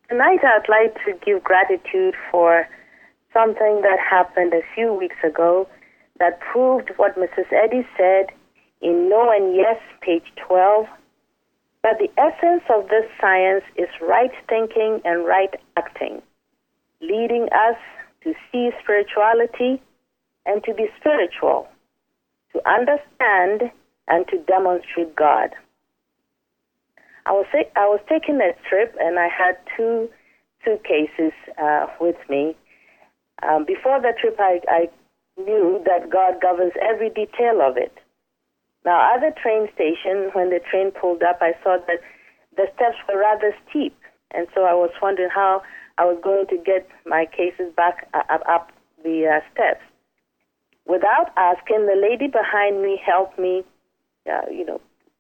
Tonight I'd like to give gratitude for something that happened a few weeks ago that proved what Mrs. Eddy said in No and Yes, page 12, that the essence of this science is right thinking and right acting, leading us to see spirituality and to be spiritual, to understand and to demonstrate God. I was taking a trip and I had two suitcases with me. Before the trip, I knew that God governs every detail of it. Now, at the train station, when the train pulled up, I saw that the steps were rather steep, and so I was wondering how I was going to get my cases back up the steps. Without asking, the lady behind me helped me,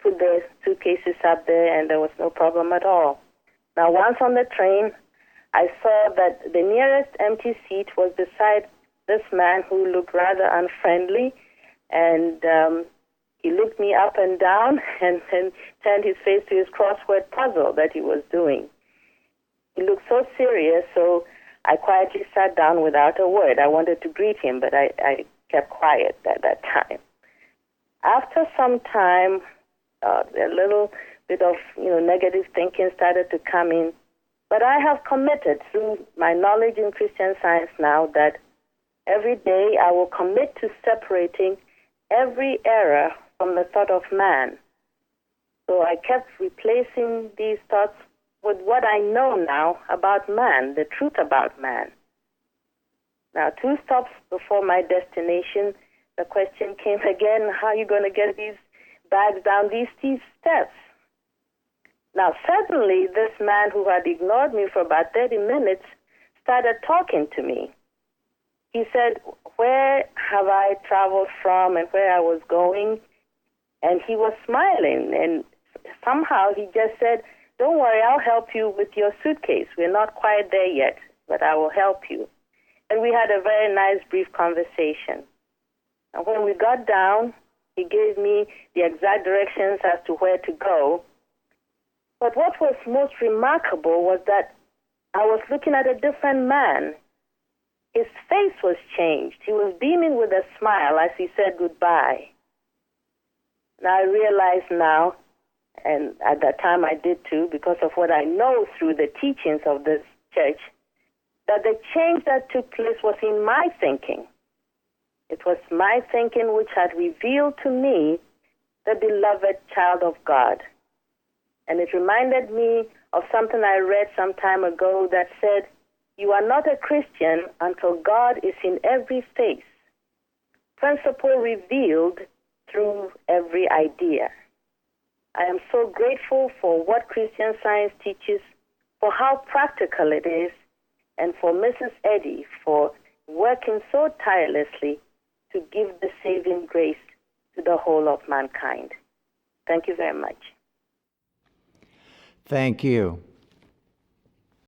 put the suitcases up there, and there was no problem at all. Now, once on the train, I saw that the nearest empty seat was beside this man who looked rather unfriendly, and he looked me up and down and then turned his face to his crossword puzzle that he was doing. He looked so serious, so I quietly sat down without a word. I wanted to greet him, but I kept quiet at that time. After some time, a little bit of negative thinking started to come in, but I have committed through my knowledge in Christian Science now that every day I will commit to separating every error from the thought of man. So I kept replacing these thoughts with what I know now about man, the truth about man. Now, 2 stops before my destination, the question came again, how are you going to get these bags down these steep steps? Now, suddenly, this man who had ignored me for about 30 minutes started talking to me. He said, where have I traveled from and where I was going? And he was smiling, and somehow he just said, don't worry, I'll help you with your suitcase. We're not quite there yet, but I will help you. And we had a very nice, brief conversation. And when we got down, he gave me the exact directions as to where to go. But what was most remarkable was that I was looking at a different man. His face was changed. He was beaming with a smile as he said goodbye. Now I realize now, and at that time I did too, because of what I know through the teachings of this church, that the change that took place was in my thinking. It was my thinking which had revealed to me the beloved child of God. And it reminded me of something I read some time ago that said, you are not a Christian until God is in every face. Principle revealed through every idea. I am so grateful for what Christian Science teaches, for how practical it is, and for Mrs. Eddy for working so tirelessly to give the saving grace to the whole of mankind. Thank you very much. Thank you.